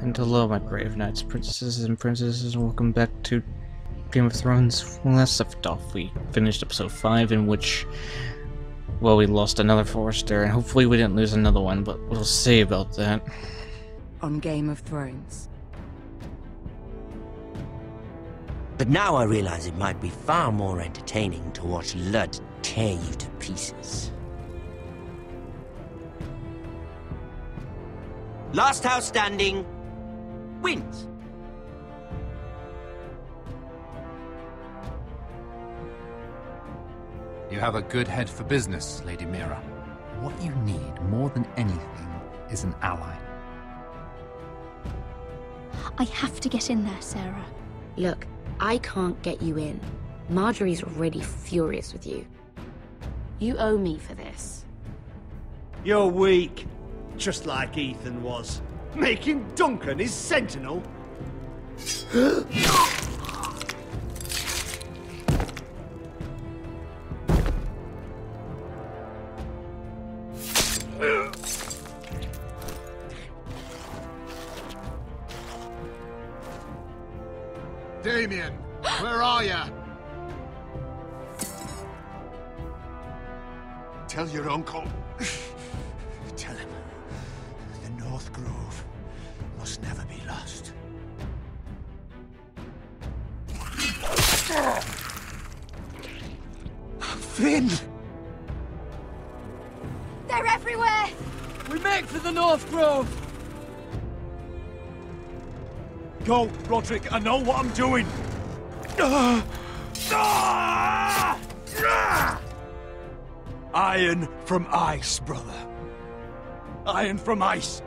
And hello, my brave knights, princesses, and princesses, and welcome back to Game of Thrones. When last left off, we finished episode 5, in which, well, we lost another Forester, and hopefully we didn't lose another one, but we'll see about that. On Game of Thrones. But now I realize it might be far more entertaining to watch Ludd tear you to pieces. Last house standing wins. You have a good head for business, Lady Mira. What you need more than anything is an ally. I have to get in there, Sarah. Look, I can't get you in. Marjorie's already furious with you. You owe me for this. You're weak. Just like Ethan was. Making Duncan his sentinel. Damien, where are you? Tell your uncle. Tell him the North Grove must never be lost. Finn! They're everywhere! We make for the North Grove! Go, Roderick, I know what I'm doing! Iron from ice, brother. Iron from ice.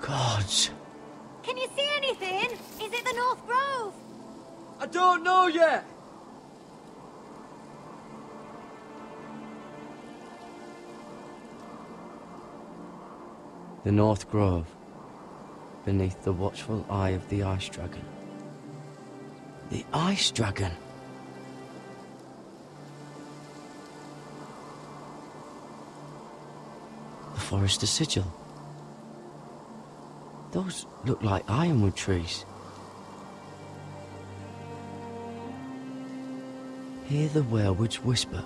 Gods. Can you see anything? Is it the North Grove? I don't know yet! The North Grove, beneath the watchful eye of the Ice Dragon. The Ice Dragon. The Forester Sigil. Those look like ironwood trees. Hear the werewoods whisper.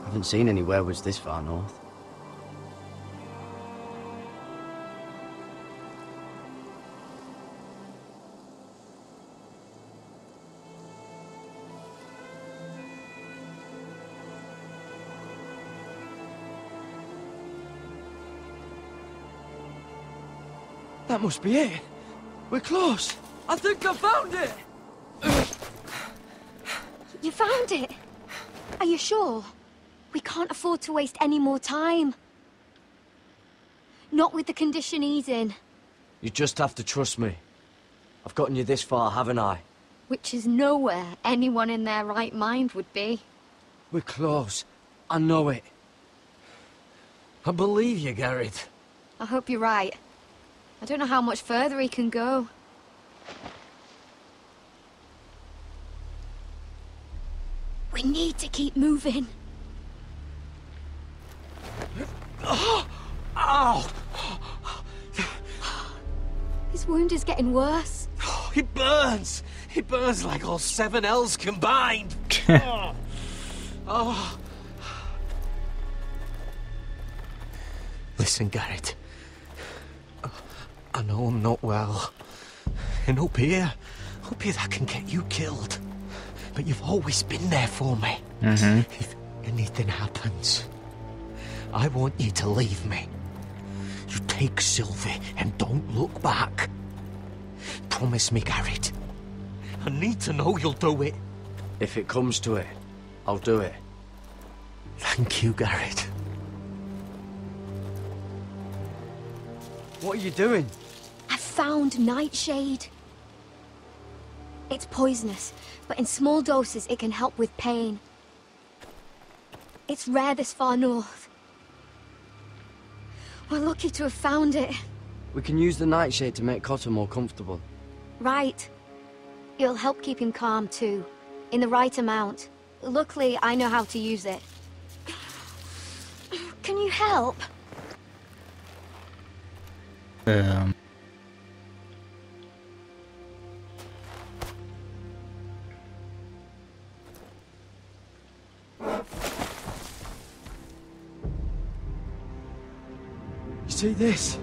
Haven't seen any werewoods this far north. That must be it. We're close. I think I found it! You found it? Are you sure? We can't afford to waste any more time. Not with the condition he's in. You just have to trust me. I've gotten you this far, haven't I? Which is nowhere anyone in their right mind would be. We're close. I know it. I believe you, Gared. I hope you're right. I don't know how much further he can go. We need to keep moving. Ow! His wound is getting worse. It burns! It burns like all 7 L's combined! Oh. Listen, Gared. I know I'm not well. And up here that can get you killed. But you've always been there for me. If anything happens, I want you to leave me. You take Sylvie and don't look back. Promise me, Gared. I need to know you'll do it. If it comes to it, I'll do it. Thank you, Gared. What are you doing? I've found Nightshade. It's poisonous, but in small doses it can help with pain. It's rare this far north. We're lucky to have found it. We can use the nightshade to make Cotter more comfortable. Right. It'll help keep him calm, too. In the right amount. Luckily, I know how to use it. Can you help? You see this?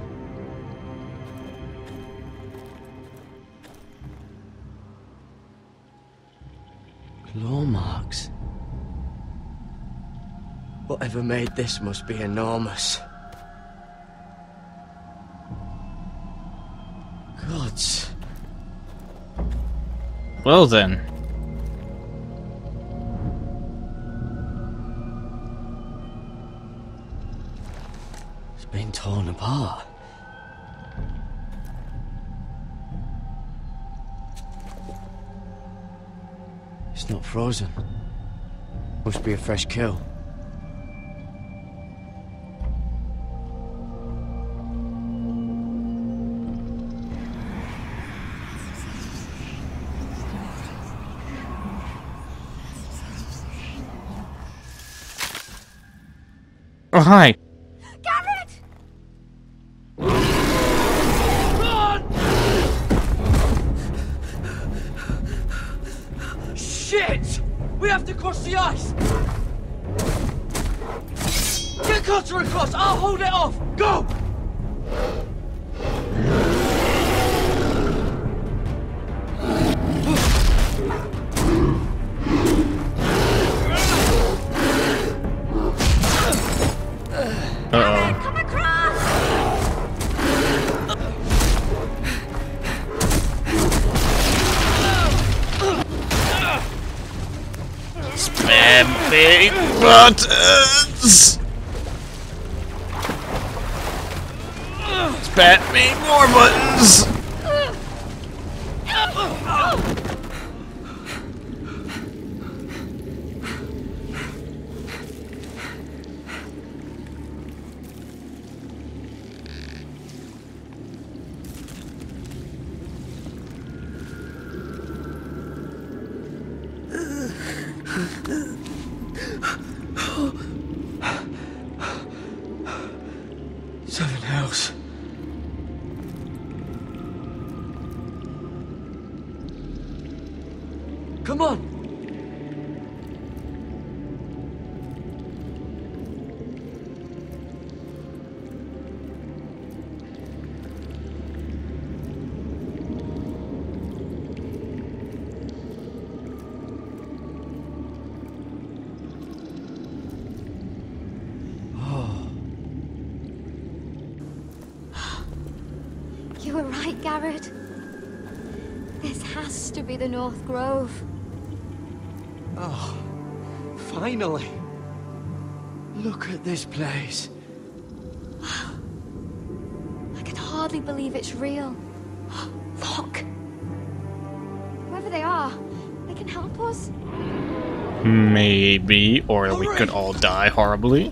Claw marks. Whatever made this must be enormous. Gods. Well then. It's been torn apart. It's not frozen. Must be a fresh kill. Oh, hi. Gared! Shit! We have to cross the ice! Get Cotter across! I'll hold it off! Go! Uh-oh. Come across! Spam big buttons! Spam me more buttons! Seven hells. Come on! You were right, Gared. This has to be the North Grove. Oh, finally! Look at this place. I can hardly believe it's real. Look! Whoever they are, they can help us? Maybe, or we could all die horribly.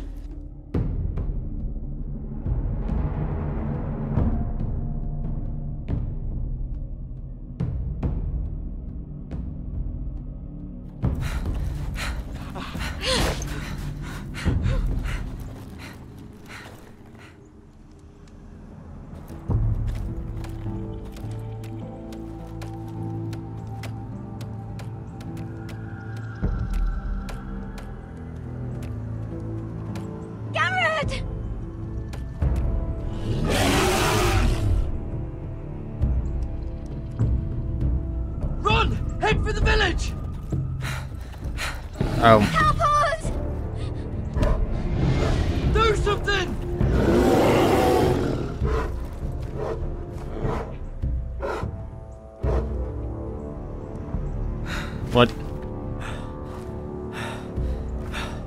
Gared! Run! Head for the village! Oh. Help us! Do something! What?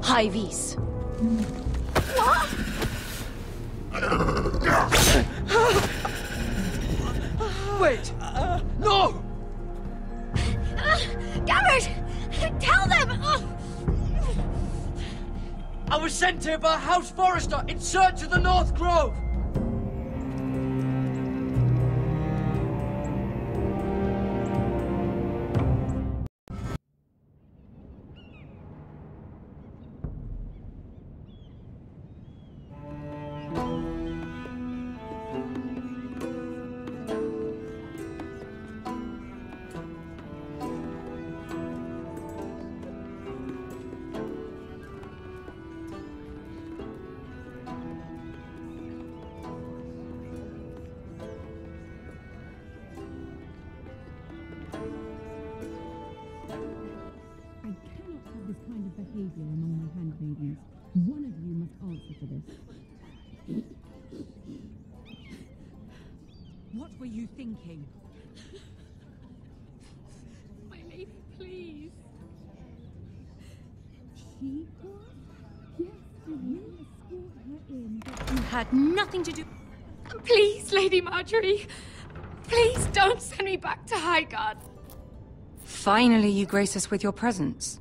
Highvies. What? Wait! No! Gared! Tell them! I was sent here by House Forrester in search of the North Grove! One of you must answer for this. What were you thinking? My lady, please. She was? Yes, you escort her in, but you had nothing to do. Please, Lady Marjorie. Please don't send me back to Highgarden. Finally, you grace us with your presence.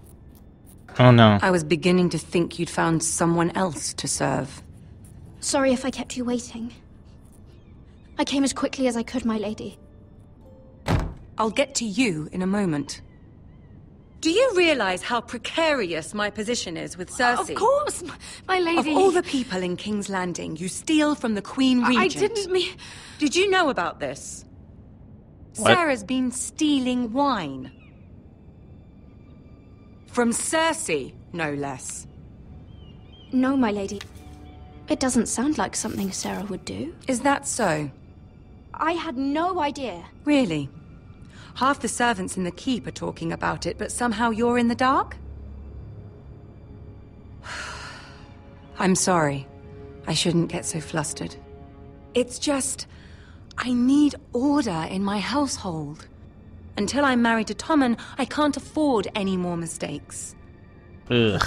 Oh no. I was beginning to think you'd found someone else to serve. Sorry if I kept you waiting. I came as quickly as I could, my lady. I'll get to you in a moment. Do you realize how precarious my position is with Cersei? Of course, my lady. Of all the people in King's Landing, you steal from the Queen Regent. I didn't mean... Did you know about this? What? Sarah's been stealing wine. From Cersei, no less. No, my lady. It doesn't sound like something Sarah would do. Is that so? I had no idea. Really? Half the servants in the keep are talking about it, but somehow you're in the dark? I'm sorry. I shouldn't get so flustered. It's just... I need order in my household. Until I'm married to Tommen, I can't afford any more mistakes. Ugh.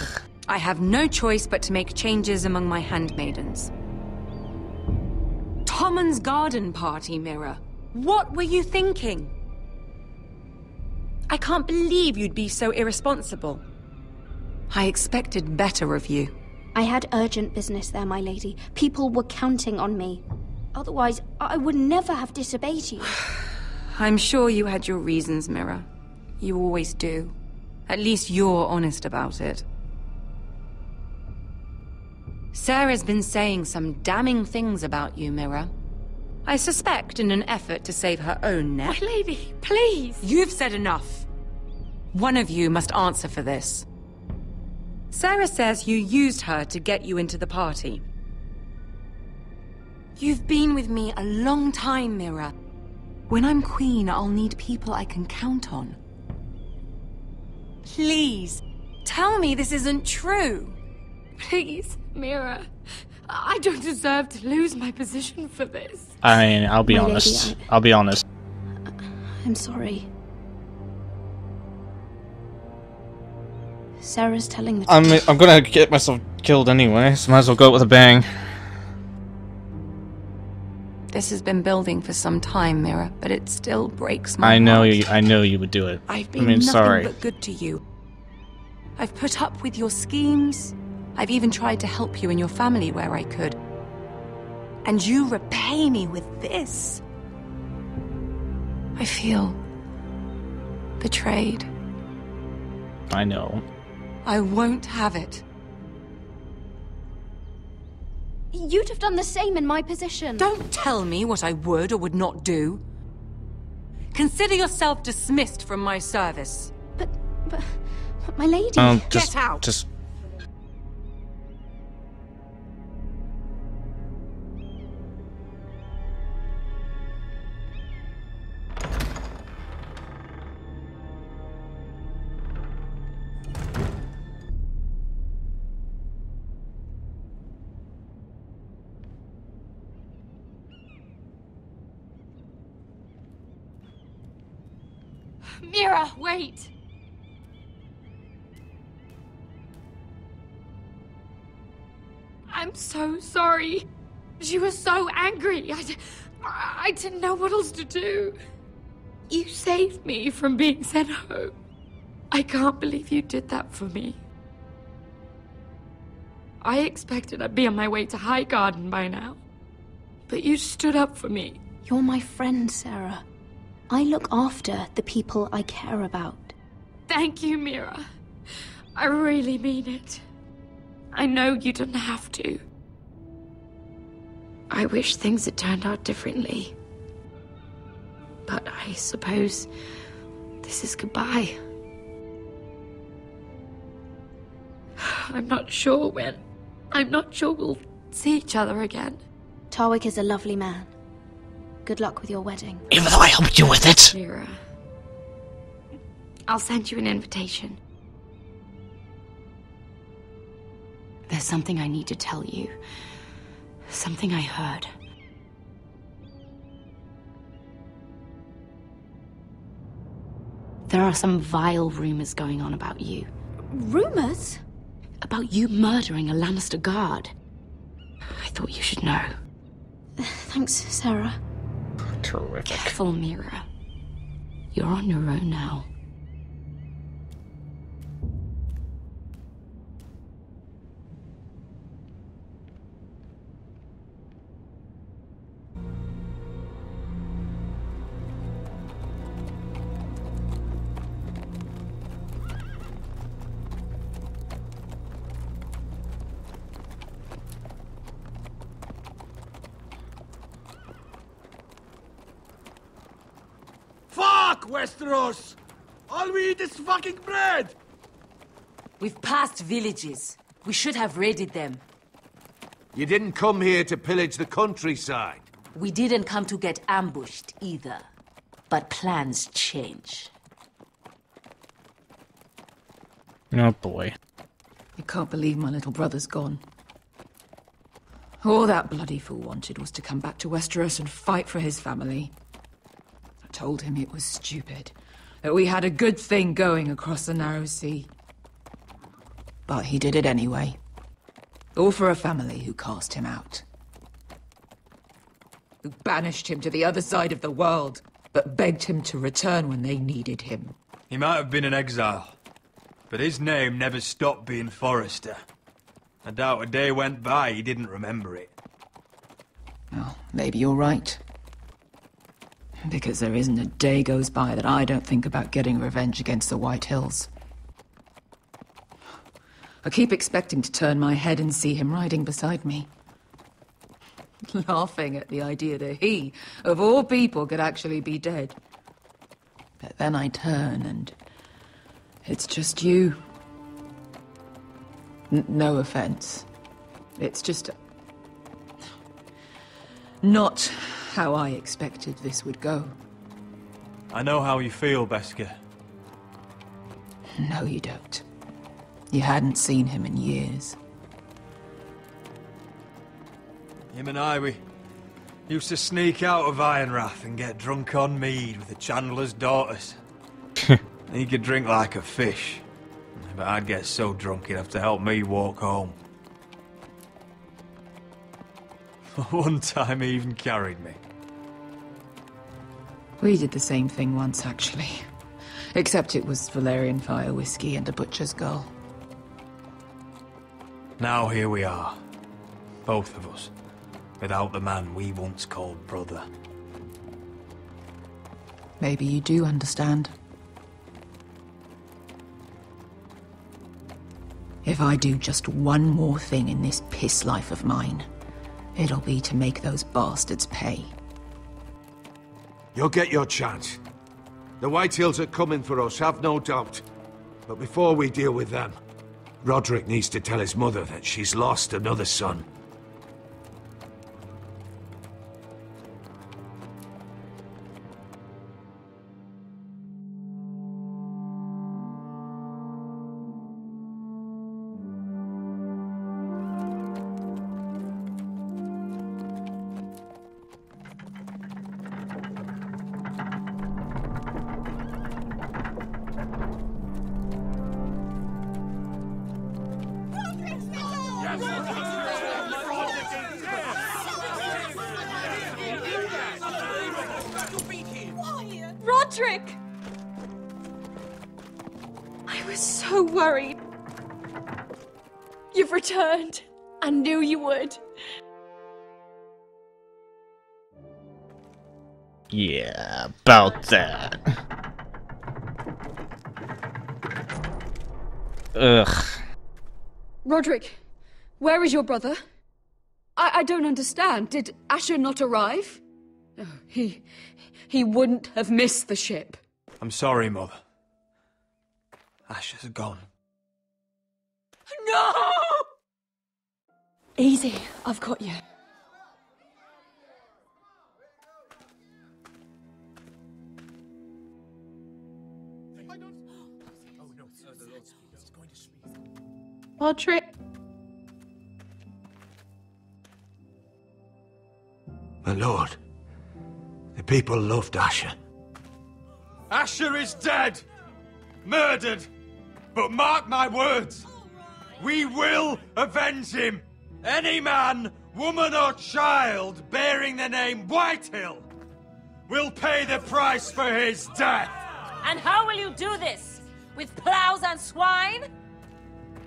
I have no choice but to make changes among my handmaidens. Tommen's garden party, Mira. What were you thinking? I can't believe you'd be so irresponsible. I expected better of you. I had urgent business there, my lady. People were counting on me. Otherwise, I would never have disobeyed you. I'm sure you had your reasons, Mira. You always do. At least you're honest about it. Sarah's been saying some damning things about you, Mira. I suspect in an effort to save her own neck. My lady, please. You've said enough. One of you must answer for this. Sarah says you used her to get you into the party. You've been with me a long time, Mira. When I'm queen, I'll need people I can count on. Please, tell me this isn't true. Please, Mira. I don't deserve to lose my position for this. I mean, I'll be My honest. lady, I'll be honest. I'm sorry. Sarah's telling the truth. I'm gonna get myself killed anyway, so might as well go out with a bang. This has been building for some time, Mira, but it still breaks my I know heart. I know you would do it. I've been nothing nothing but good to you. I've put up with your schemes. I've even tried to help you and your family where I could. And you repay me with this. I feel betrayed. I know. I won't have it. You'd have done the same in my position. Don't tell me what I would or would not do. Consider yourself dismissed from my service. But my lady... Get out! Just... Mira, wait! I'm so sorry. She was so angry. I didn't know what else to do. You saved me from being sent home. I can't believe you did that for me. I expected I'd be on my way to High Garden by now. But you stood up for me. You're my friend, Sarah. I look after the people I care about. Thank you, Mira. I really mean it. I know you didn't have to. I wish things had turned out differently. But I suppose this is goodbye. I'm not sure when. I'm not sure we'll see each other again. Tarwick is a lovely man. Good luck with your wedding. Even though I helped you with it. Mira, I'll send you an invitation. There's something I need to tell you. Something I heard. There are some vile rumors going on about you. Rumors? About you murdering a Lannister guard. I thought you should know. Thanks, Sarah. Terrific. Careful, Mira. You're on your own now. Fuck, Westeros! All we eat is fucking bread! We've passed villages. We should have raided them. You didn't come here to pillage the countryside. We didn't come to get ambushed either. But plans change. Oh boy. I can't believe my little brother's gone. All that bloody fool wanted was to come back to Westeros and fight for his family. I told him it was stupid, that we had a good thing going across the narrow sea. But he did it anyway. All for a family who cast him out. Who banished him to the other side of the world, but begged him to return when they needed him. He might have been in exile, but his name never stopped being Forrester. I doubt a day went by he didn't remember it. Well, maybe you're right. Because there isn't a day goes by that I don't think about getting revenge against the White Hills. I keep expecting to turn my head and see him riding beside me. Laughing at the idea that he, of all people, could actually be dead. But then I turn and it's just you. No offense. It's just not how I expected this would go. I know how you feel, Beskar. No, you don't. You hadn't seen him in years. Him and I, we used to sneak out of Ironrath and get drunk on mead with the Chandler's daughters. He could drink like a fish, but I'd get so drunk he'd have to help me walk home. One time he even carried me. We did the same thing once, actually. Except it was Valerian fire whiskey and a butcher's girl. Now here we are, both of us, without the man we once called brother. Maybe you do understand. If I do just one more thing in this piss life of mine, it'll be to make those bastards pay. You'll get your chance. The White Hills are coming for us, have no doubt. But before we deal with them, Roderick needs to tell his mother that she's lost another son. Roderick! I was so worried. You've returned. I knew you would. Yeah, about that. Ugh. Roderick, where is your brother? I don't understand. Did Asher not arrive? Oh, he wouldn't have missed the ship. I'm sorry, Mother. Asher's gone. No! Easy, I've got you. Roderick. My lord, the people loved Asher. Asher is dead! Murdered! But mark my words! We will avenge him! Any man, woman or child bearing the name Whitehill will pay the price for his death! And how will you do this? With plows and swine?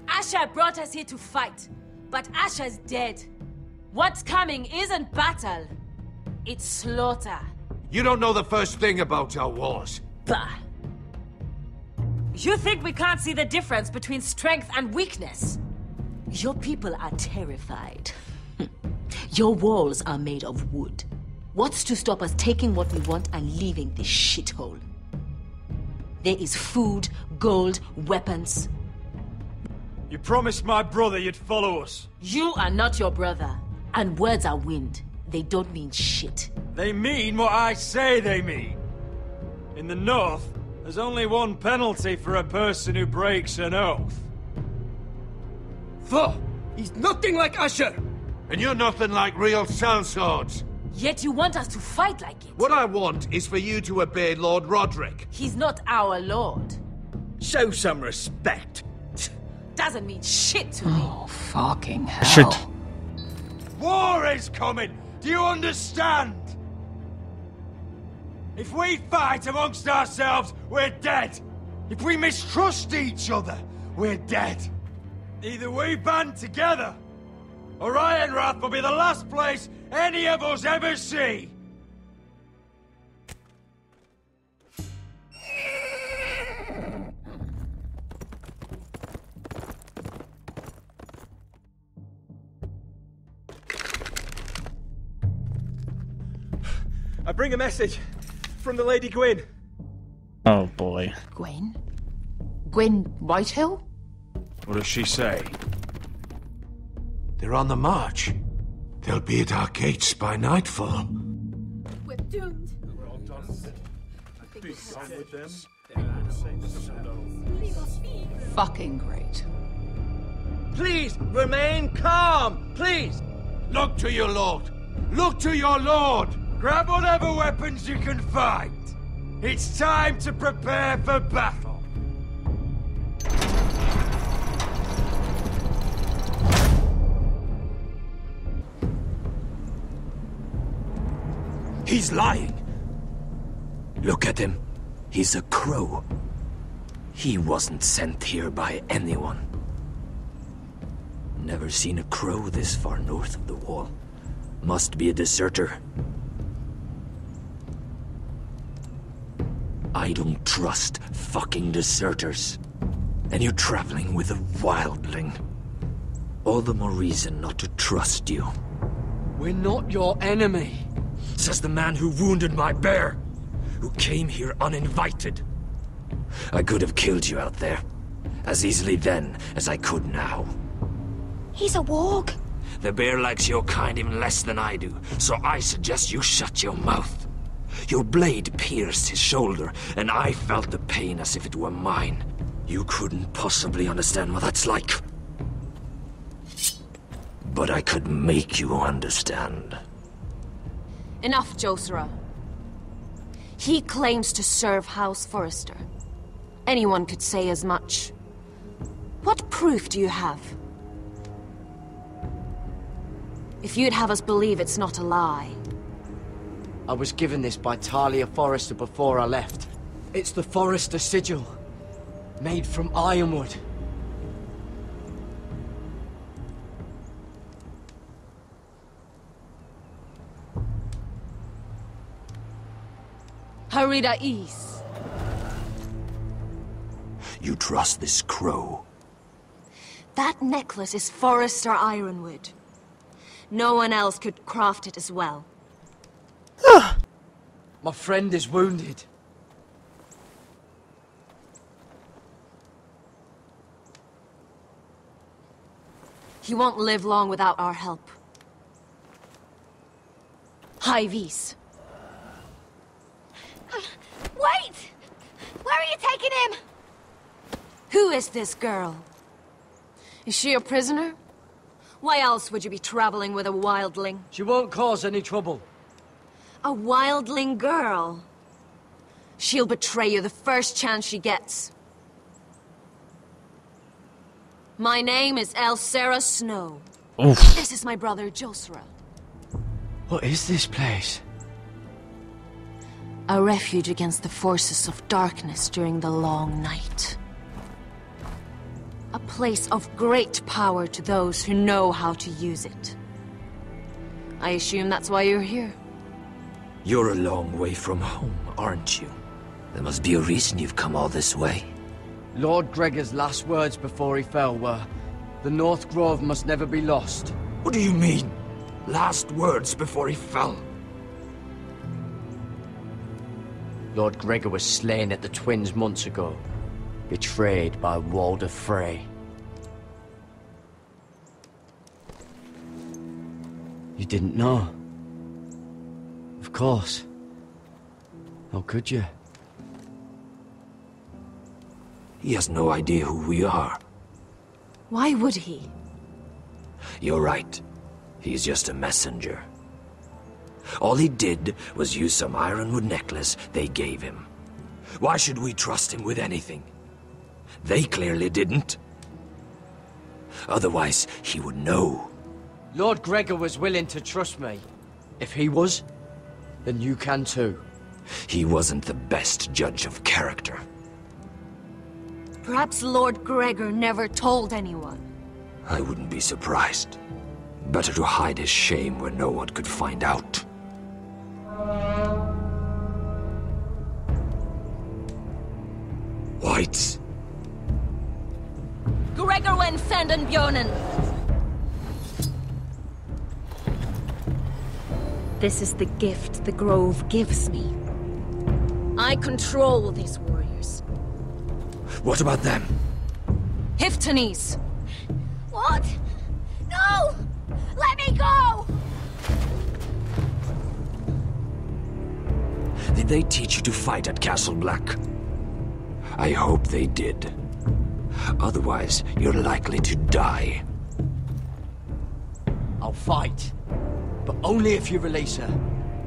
Asher brought us here to fight, but Asher's dead. What's coming isn't battle, it's slaughter. You don't know the first thing about our wars. Bah! You think we can't see the difference between strength and weakness? Your people are terrified. Your walls are made of wood. What's to stop us taking what we want and leaving this shithole? There is food, gold, weapons. You promised my brother you'd follow us. You are not your brother. And words are wind. They don't mean shit. They mean what I say they mean. In the North, there's only one penalty for a person who breaks an oath. Though, he's nothing like Asher! And you're nothing like real sellswords. Yet you want us to fight like it. What I want is for you to obey Lord Roderick. He's not our lord. Show some respect. Doesn't mean shit to me. Oh, fucking hell. Shit. War is coming! Do you understand? If we fight amongst ourselves, we're dead. If we mistrust each other, we're dead. Either we band together, or Ironrath will be the last place any of us ever see. I bring a message from the Lady Gwyn. Oh boy. Gwyn? Gwyn Whitehill? What does she say? They're on the march. They'll be at our gates by nightfall. We're doomed. Fucking great. Please, remain calm, please! Look to your lord! Look to your lord! Grab whatever weapons you can find. It's time to prepare for battle. He's lying. Look at him. He's a crow. He wasn't sent here by anyone. Never seen a crow this far north of the wall. Must be a deserter. I don't trust fucking deserters. And you're traveling with a wildling. All the more reason not to trust you. We're not your enemy. Says the man who wounded my bear. Who came here uninvited. I could have killed you out there. As easily then as I could now. He's a warg. The bear likes your kind even less than I do, so I suggest you shut your mouth. Your blade pierced his shoulder, and I felt the pain as if it were mine. You couldn't possibly understand what that's like. But I could make you understand. Enough, Josera. He claims to serve House Forrester. Anyone could say as much. What proof do you have? If you'd have us believe it's not a lie. I was given this by Talia Forrester before I left. It's the Forrester sigil. Made from ironwood. Harida East. You trust this crow? That necklace is Forrester Ironwood. No one else could craft it as well. My friend is wounded. He won't live long without our help. High Vis. Wait! Where are you taking him? Who is this girl? Is she a prisoner? Why else would you be traveling with a wildling? She won't cause any trouble. A wildling girl? She'll betray you the first chance she gets. My name is Elsera Snow. Oof. This is my brother, Josra. What is this place? A refuge against the forces of darkness during the long night. A place of great power to those who know how to use it. I assume that's why you're here. You're a long way from home, aren't you? There must be a reason you've come all this way. Lord Gregor's last words before he fell were, "The North Grove must never be lost." What do you mean? Last words before he fell? Lord Gregor was slain at the Twins months ago, betrayed by Walder Frey. You didn't know? Of course. How could you? He has no idea who we are. Why would he? You're right. He's just a messenger. All he did was use some ironwood necklace they gave him. Why should we trust him with anything? They clearly didn't. Otherwise, he would know. Lord Gregor was willing to trust me. If he was, then you can too. He wasn't the best judge of character. Perhaps Lord Gregor never told anyone. I wouldn't be surprised. Better to hide his shame where no one could find out. Whites. Gregor wen fenden bjonen. This is the gift the Grove gives me. I control these warriors. What about them? Hiftanes. What? No! Let me go! Did they teach you to fight at Castle Black? I hope they did. Otherwise, you're likely to die. I'll fight. But only if you release her.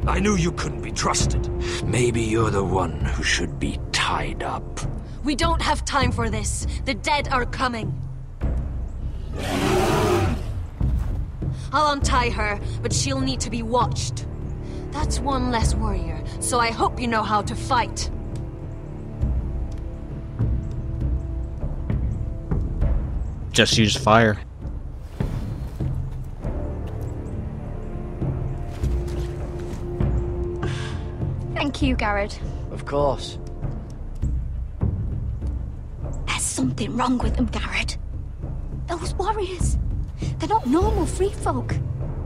I knew you couldn't be trusted. Maybe you're the one who should be tied up. We don't have time for this. The dead are coming. I'll untie her, but she'll need to be watched. That's one less warrior, so I hope you know how to fight. Just use fire. Thank you, Gared. Of course. There's something wrong with them, Gared. Those warriors. They're not normal free folk.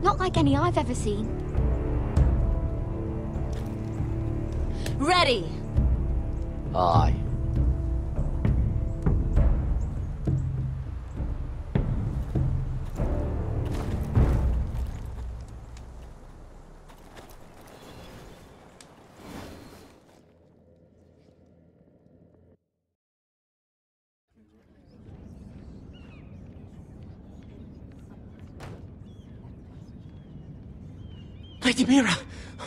Not like any I've ever seen. Ready! Aye. Lady Mira,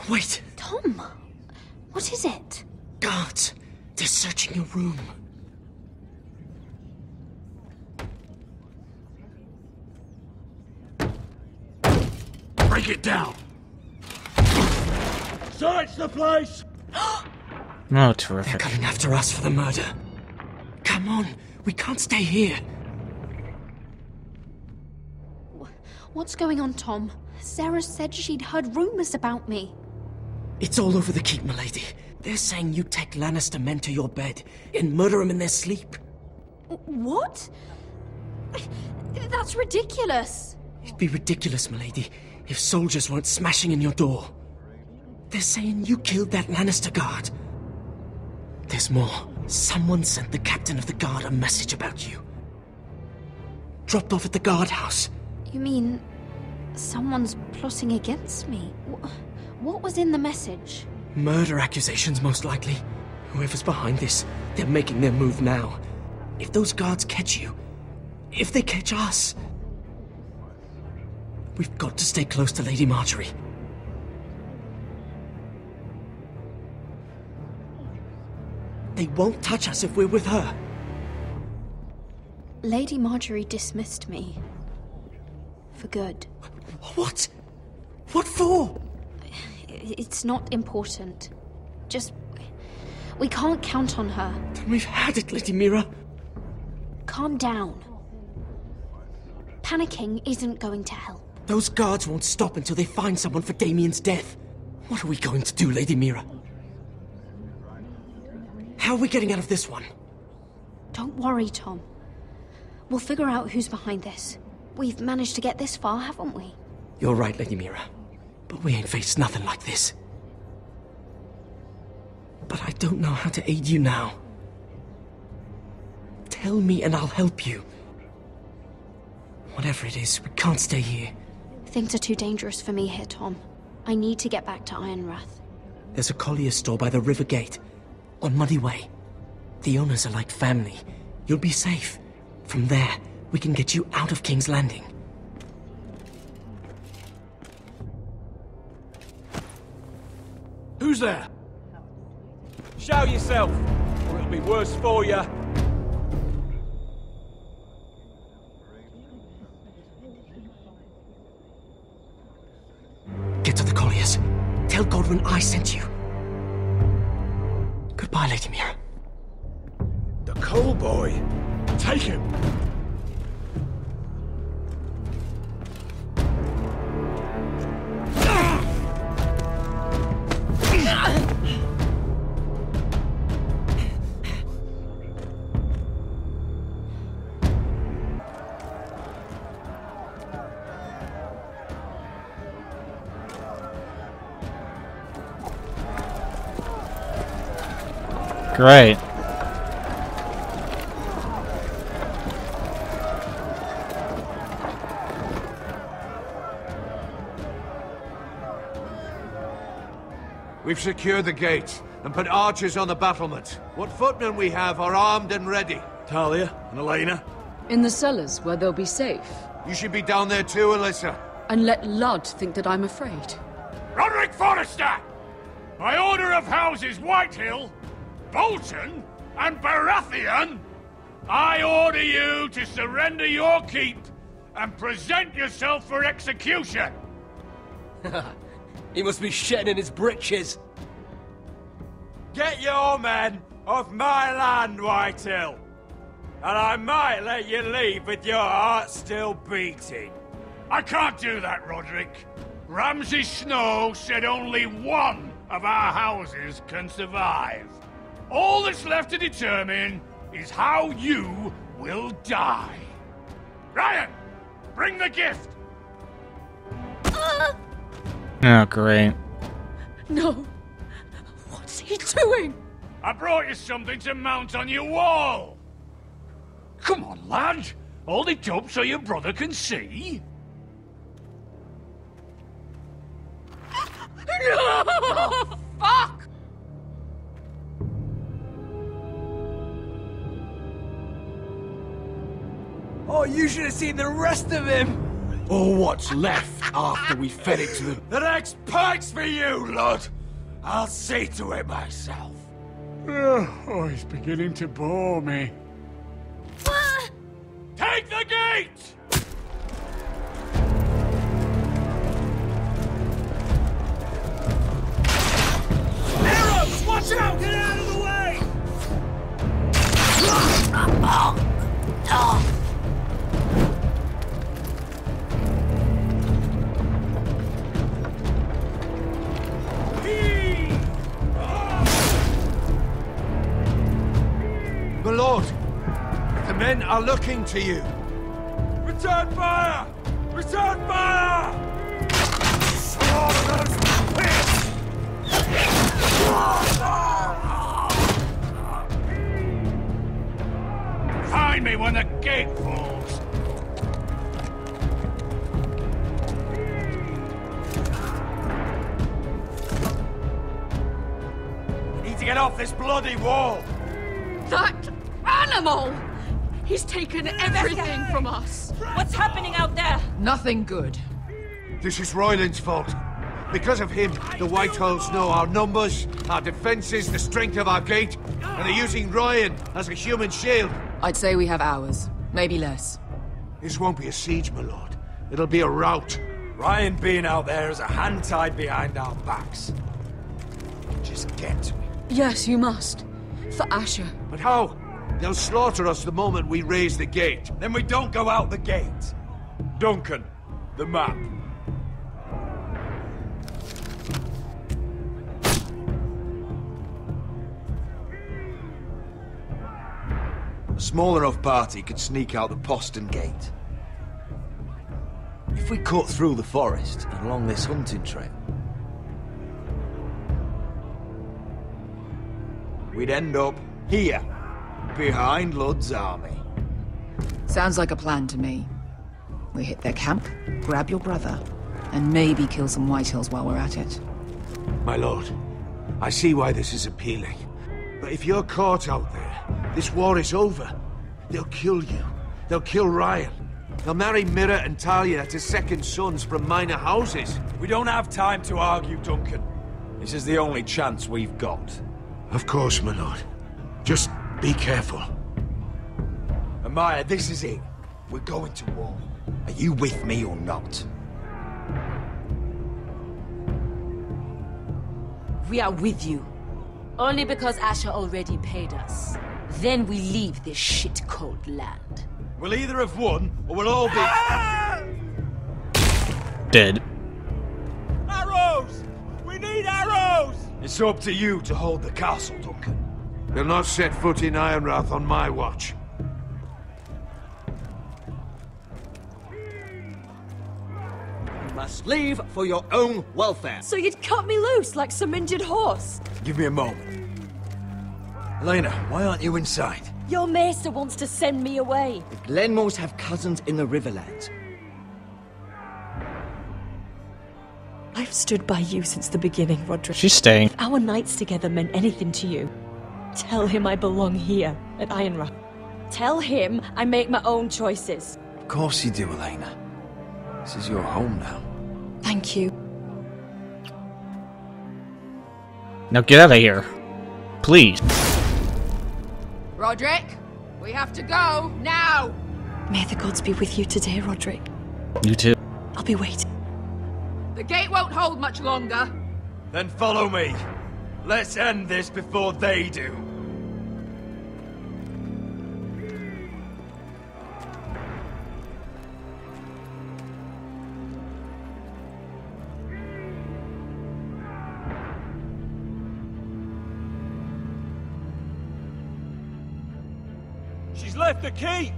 wait. Tom, what is it? Guards, they're searching your room. Break it down. Search the place. Oh, terrific. They're coming after us for the murder. Come on, we can't stay here. What's going on, Tom? Sarah said she'd heard rumors about me. It's all over the keep, milady. They're saying you take Lannister men to your bed and murder them in their sleep. What? That's ridiculous. It'd be ridiculous, milady, if soldiers weren't smashing in your door. They're saying you killed that Lannister guard. There's more. Someone sent the captain of the guard a message about you. Dropped off at the guardhouse. You mean someone's plotting against me? What was in the message? Murder accusations, most likely. Whoever's behind this, they're making their move now. If those guards catch you, if they catch us, we've got to stay close to Lady Marjorie. They won't touch us if we're with her. Lady Marjorie dismissed me. For good. What? What for? It's not important. Just... we can't count on her. Then we've had it, Lady Mira. Calm down. Panicking isn't going to help. Those guards won't stop until they find someone for Damien's death. What are we going to do, Lady Mira? How are we getting out of this one? Don't worry, Tom. We'll figure out who's behind this. We've managed to get this far, haven't we? You're right, Lady Mira. But we ain't faced nothing like this. But I don't know how to aid you now. Tell me and I'll help you. Whatever it is, we can't stay here. Things are too dangerous for me here, Tom. I need to get back to Ironrath. There's a collier's store by the river gate. On Muddy Way. The owners are like family. You'll be safe. From there, we can get you out of King's Landing. Who's there? Show yourself, or it'll be worse for you. Get to the colliers. Tell Godwin I sent you. Goodbye, Lady Mira. The Coal Boy. Take him. Great. We've secured the gate and put archers on the battlement. What footmen we have are armed and ready. Talia and Elena? In the cellars, where they'll be safe. You should be down there too, Alyssa. And let Ludd think that I'm afraid. Roderick Forrester! By order of Houses Whitehill, Bolton, and Baratheon, I order you to surrender your keep and present yourself for execution. He must be shitting in his britches. Get your men off my land, Whitehill, and I might let you leave with your heart still beating. I can't do that, Roderick. Ramsay Snow said only one of our houses can survive. All that's left to determine is how you will die. Ryan, bring the gift! Oh, great. No. What's he doing? I brought you something to mount on your wall. Come on, lad. Hold it up so your brother can see. No! Fuck! Oh, you should have seen the rest of him! Or what's left after we fed it to them. The next pike's for you, Lud! I'll see to it myself. Oh, he's beginning to bore me. Take the gate! Arrows! Watch out! Get out of the way! are looking to you. Return fire! Return fire! Find me when the gate falls. We need to get off this bloody wall. That animal! He's taken everything from us. What's happening out there? Nothing good. This is Royland's fault. Because of him, the Whitehills know our numbers, our defenses, the strength of our gate, and they're using Ryan as a human shield. I'd say we have hours, maybe less. This won't be a siege, my lord. It'll be a rout. Ryan being out there is a hand tied behind our backs. Just get to him. Yes, you must. For Asher. But how? They'll slaughter us the moment we raise the gate. Then we don't go out the gate. Duncan, the map. A small enough party could sneak out the postern gate. If we cut through the forest and along this hunting trail, we'd end up here, behind Ludd's army. Sounds like a plan to me. We hit their camp, grab your brother, and maybe kill some Whitehills while we're at it. My lord, I see why this is appealing. But if you're caught out there, this war is over. They'll kill you. They'll kill Ryan. They'll marry Mira and Talia to second sons from minor houses. We don't have time to argue, Duncan. This is the only chance we've got. Of course, my lord. Just be careful. Amaya, this is it. We're going to war. Are you with me or not? We are with you. Only because Asher already paid us. Then we leave this shit-cold land. We'll either have won, or we'll all be... Dead. Arrows! We need arrows! It's up to you to hold the castle, Duncan. They'll not set foot in Ironrath on my watch. You must leave for your own welfare. So you'd cut me loose like some injured horse? Give me a moment. Elena, why aren't you inside? Your maester wants to send me away. The Glenmores have cousins in the Riverlands. I've stood by you since the beginning, Roderick. She's staying. If our nights together meant anything to you, tell him I belong here, at Ironrath. Tell him I make my own choices. Of course you do, Elena. This is your home now. Thank you. Now get out of here. Please. Roderick, we have to go, now! May the gods be with you today, Roderick. You too. I'll be waiting. The gate won't hold much longer. Then follow me. Let's end this before they do. She's left the keep!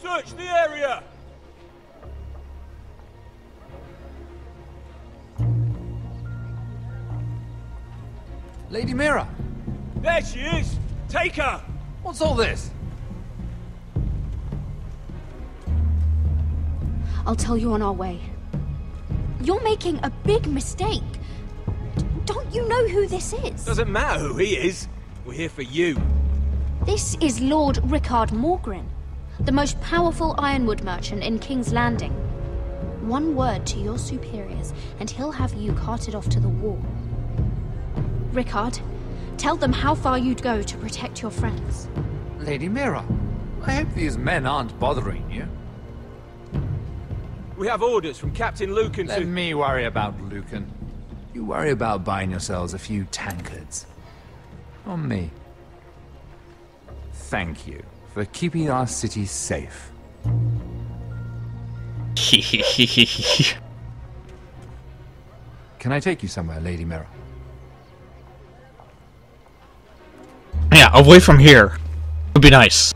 Search the area! Lady Mira! There she is! Take her! What's all this? I'll tell you on our way. You're making a big mistake. Don't you know who this is? Doesn't matter who he is. We're here for you. This is Lord Rickard Morgren, the most powerful ironwood merchant in King's Landing. One word to your superiors, and he'll have you carted off to the war. Rickard, tell them how far you'd go to protect your friends. Lady Mira, I hope these men aren't bothering you. We have orders from Captain Lucan to... Let me worry about Lucan. You worry about buying yourselves a few tankards. On me. Thank you for keeping our city safe. Can I take you somewhere, Lady Mira? Yeah, away from here. Would be nice.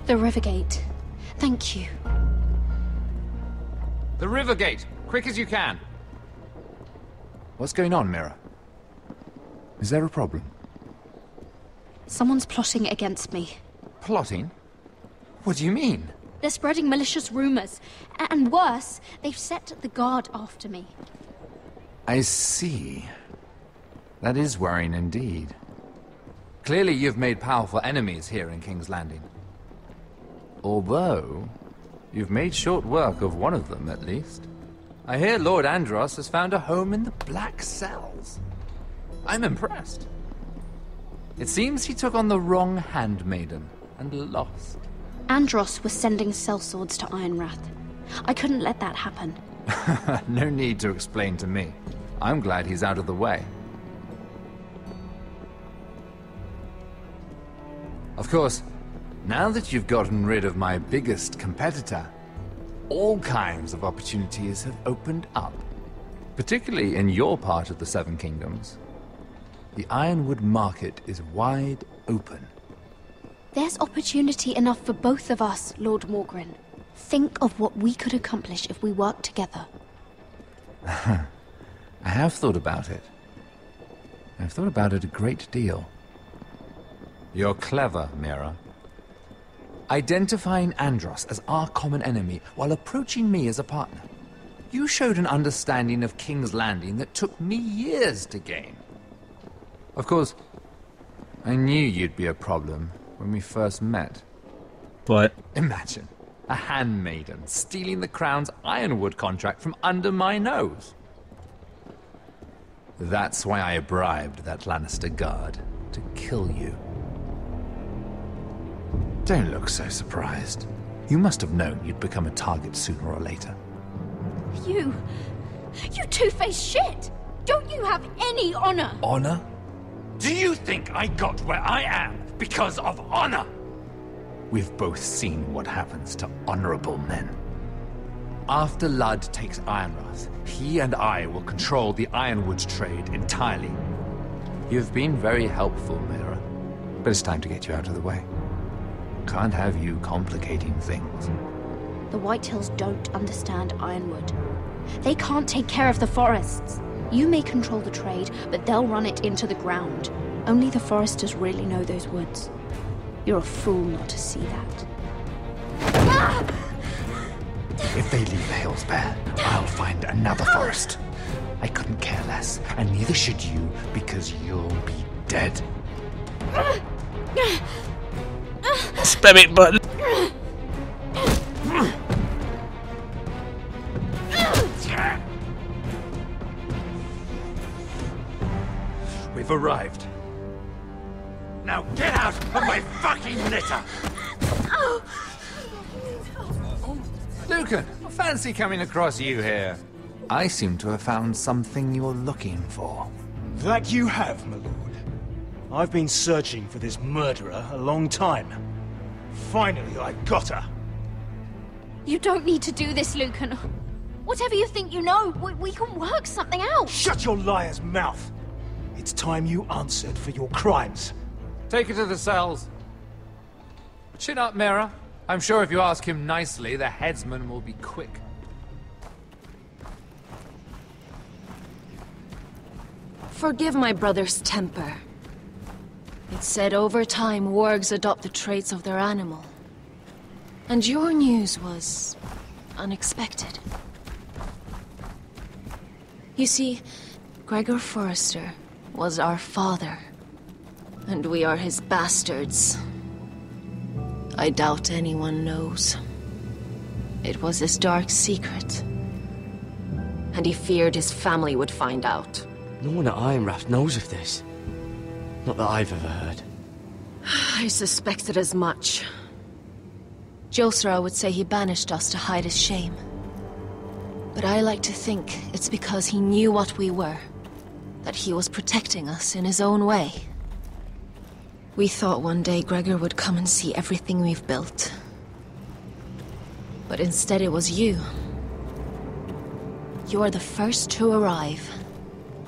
The river gate. Thank you. The river gate! Quick as you can! What's going on, Mira? Is there a problem? Someone's plotting against me. Plotting? What do you mean? They're spreading malicious rumors. And worse, they've set the guard after me. I see. That is worrying indeed. Clearly you've made powerful enemies here in King's Landing. Although, you've made short work of one of them, at least. I hear Lord Andros has found a home in the Black Cells. I'm impressed. It seems he took on the wrong handmaiden and lost. Andros was sending sellswords to Ironrath. I couldn't let that happen. No need to explain to me. I'm glad he's out of the way. Of course, now that you've gotten rid of my biggest competitor, all kinds of opportunities have opened up. Particularly in your part of the Seven Kingdoms. The Ironwood market is wide open. There's opportunity enough for both of us, Lord Morgren. Think of what we could accomplish if we worked together. I have thought about it. I've thought about it a great deal. You're clever, Mira. Identifying Andros as our common enemy while approaching me as a partner. You showed an understanding of King's Landing that took me years to gain. Of course, I knew you'd be a problem when we first met. But imagine a handmaiden stealing the Crown's Ironwood contract from under my nose. That's why I bribed that Lannister guard to kill you. Don't look so surprised. You must have known you'd become a target sooner or later. You two-faced shit! Don't you have any honor? Honor? Do you think I got where I am because of honor? We've both seen what happens to honorable men. After Ludd takes Ironrath, he and I will control the Ironwood trade entirely. You've been very helpful, Mira, but it's time to get you out of the way. Can't have you complicating things. The Whitehills don't understand Ironwood. They can't take care of the forests. You may control the trade, but they'll run it into the ground. Only the foresters really know those woods. You're a fool not to see that. If they leave the hills bare, I'll find another forest. I couldn't care less, and neither should you, because you'll be dead. Spam it button. We've arrived. Now get out of my fucking litter! Lucan, fancy coming across you here. I seem to have found something you're looking for. That you have, my lord. I've been searching for this murderer a long time. Finally, I got her. You don't need to do this, Lucan. Whatever you think you know, we can work something out. Shut your liar's mouth! It's time you answered for your crimes. Take her to the cells. Chin up, Mira. I'm sure if you ask him nicely, the headsman will be quick. Forgive my brother's temper. It's said over time wargs adopt the traits of their animal. And your news was unexpected. You see, Gregor Forrester was our father, and we are his bastards. I doubt anyone knows. It was his dark secret, and he feared his family would find out. No one at Ironrath knows of this. Not that I've ever heard. I suspected as much. Josra would say he banished us to hide his shame. But I like to think it's because he knew what we were. That he was protecting us in his own way. We thought one day Gregor would come and see everything we've built. But instead it was you. You are the first to arrive.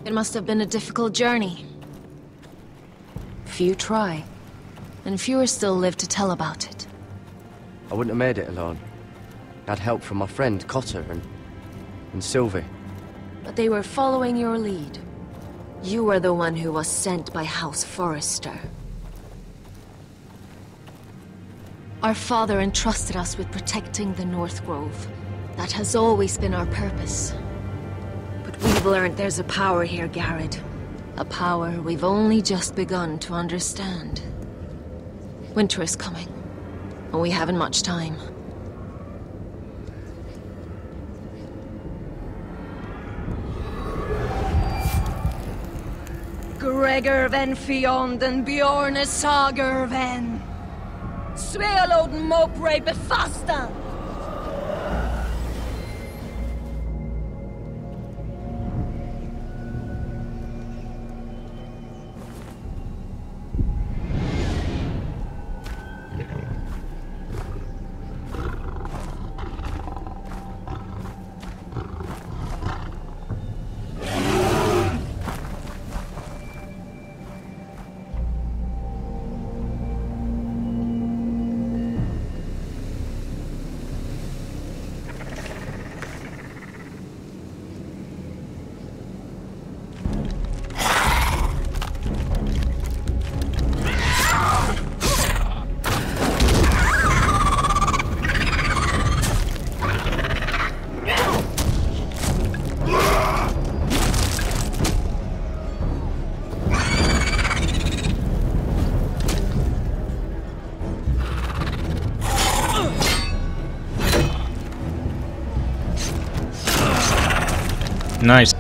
It must have been a difficult journey. Few try, and fewer still live to tell about it. I wouldn't have made it alone. I had help from my friend Cotter and Sylvie. But they were following your lead. You were the one who was sent by House Forrester. Our father entrusted us with protecting the North Grove. That has always been our purpose. But we've learned there's a power here, Gared. A power we've only just begun to understand. Winter is coming, and we haven't much time. Gregor ven Fionden Bjorne Sager ven. Svealoden Mopre befastan. Nice.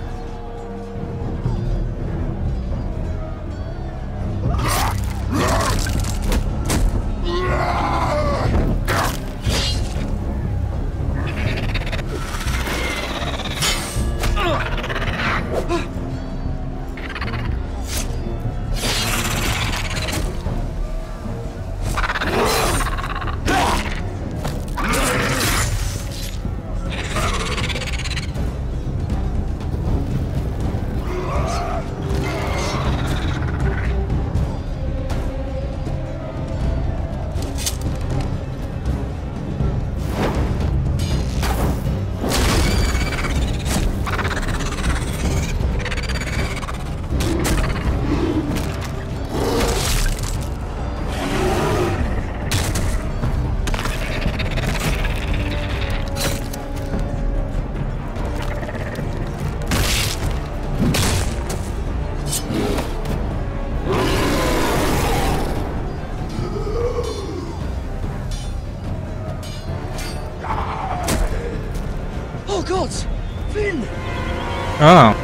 Oh.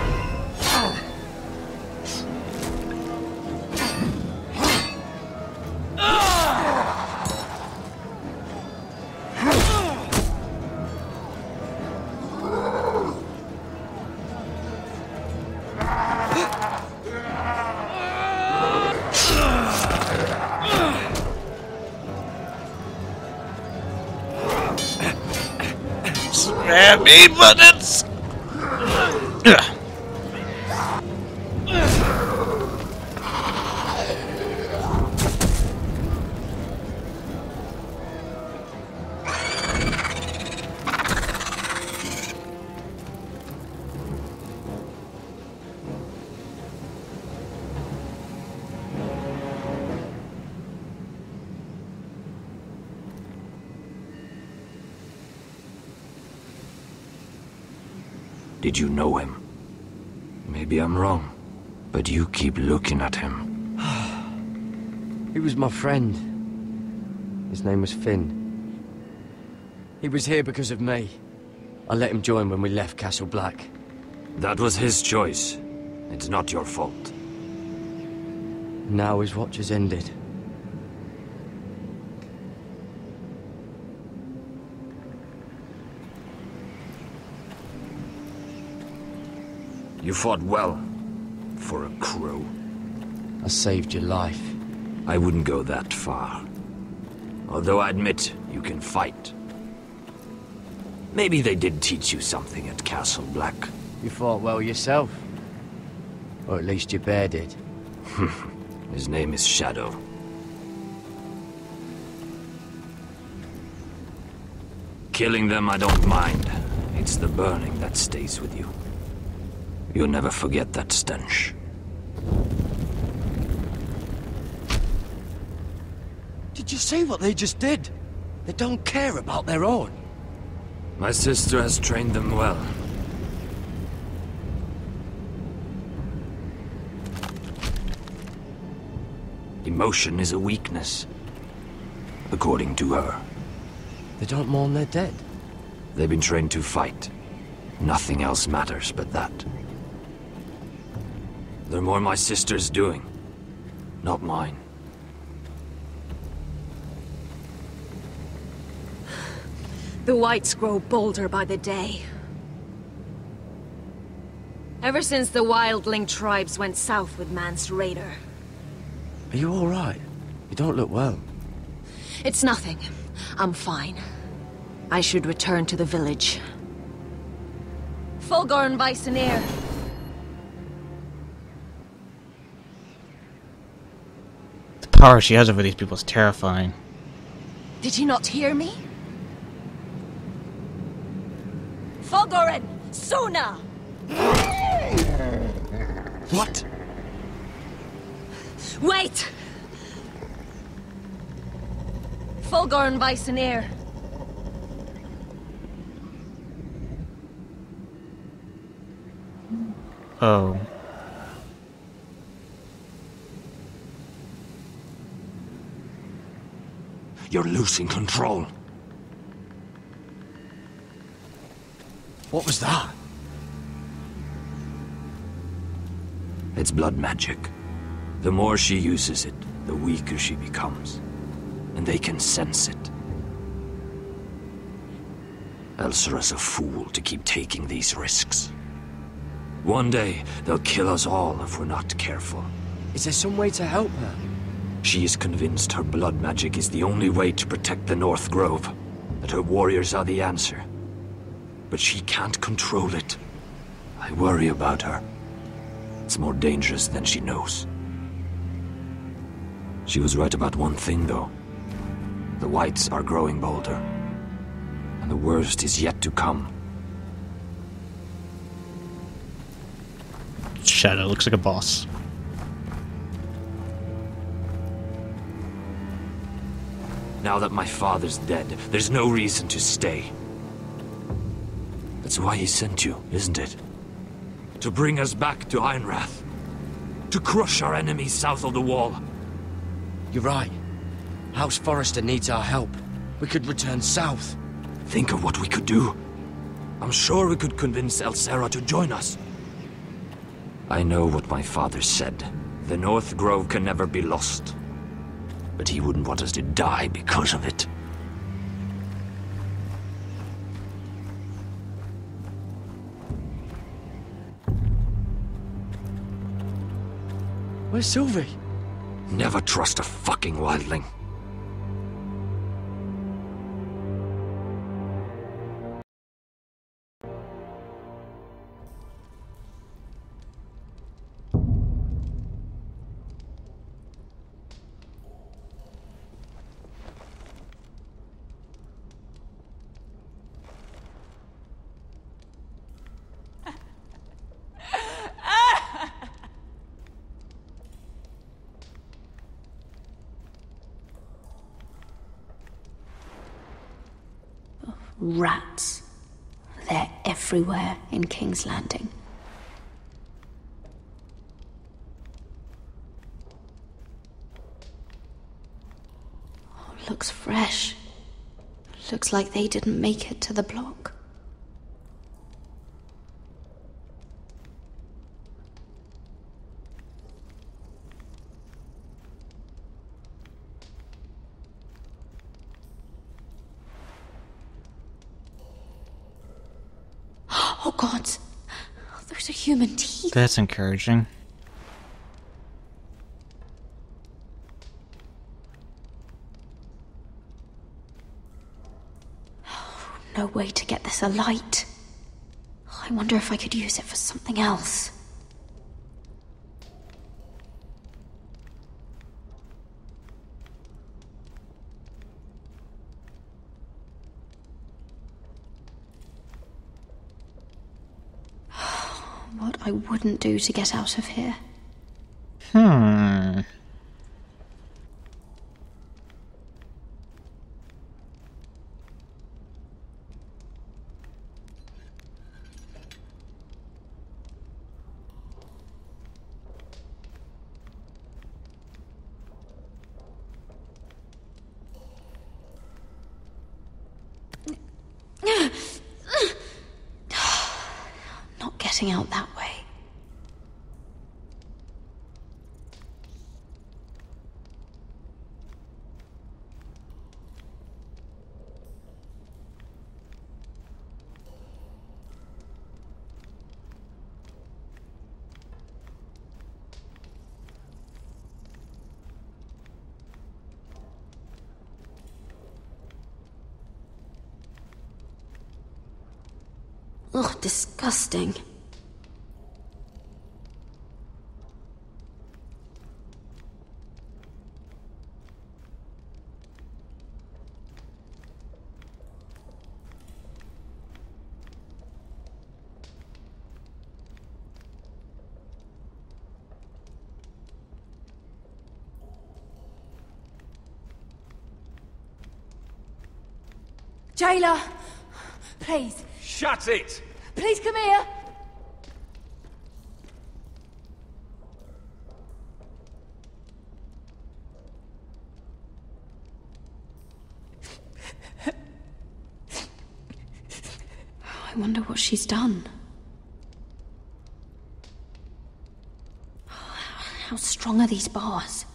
Spare me, bullets! Did you know him? Maybe I'm wrong, but you keep looking at him. He was my friend. His name was Finn. He was here because of me. I let him join when we left Castle Black. That was his choice. It's not your fault. Now his watch has ended. You fought well, for a crow. I saved your life. I wouldn't go that far. Although I admit, you can fight. Maybe they did teach you something at Castle Black. You fought well yourself. Or at least your bear did. His name is Shadow. Killing them I don't mind. It's the burning that stays with you. You'll never forget that stench. Did you see what they just did? They don't care about their own. My sister has trained them well. Emotion is a weakness, according to her. They don't mourn their dead. They've been trained to fight. Nothing else matters but that. They're more my sister's doing, not mine. The whites grow bolder by the day. Ever since the wildling tribes went south with Man's raider. Are you all right? You don't look well. It's nothing. I'm fine. I should return to the village. Fulgor and Vysenir. The power she has over these people is terrifying. Did you not hear me? Fulgorin! Suna! What? Wait! Fulgor and Vysenir. Oh. You're losing control. What was that? It's blood magic. The more she uses it, the weaker she becomes. And they can sense it. Elsera's a fool to keep taking these risks. One day, they'll kill us all if we're not careful. Is there some way to help her? She is convinced her blood magic is the only way to protect the North Grove. That her warriors are the answer. But she can't control it. I worry about her. It's more dangerous than she knows. She was right about one thing, though. The whites are growing bolder. And the worst is yet to come. Shadow looks like a boss. Now that my father's dead, there's no reason to stay. That's why he sent you, isn't it? To bring us back to Ironrath. To crush our enemies south of the wall. You're right. House Forrester needs our help. We could return south. Think of what we could do. I'm sure we could convince Elsera to join us. I know what my father said. The North Grove can never be lost. But he wouldn't want us to die because of it. Where's Sylvie? Never trust a fucking wildling. Rats. They're everywhere in King's Landing. Oh, looks fresh. Looks like they didn't make it to the block. Oh god, those are human teeth. That's encouraging. no way to get this alight. I wonder if I could use it for something else. What I wouldn't do to get out of here. Not getting out that way. Ugh, disgusting. Jailer! Please. Shut it! Please come here! I wonder what she's done. How strong are these bars?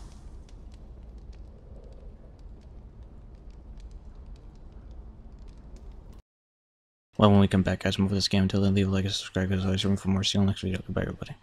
Well, when we come back, guys, move this game until then, leave a like and subscribe, because there's room for more. See you in the next video. Goodbye, everybody.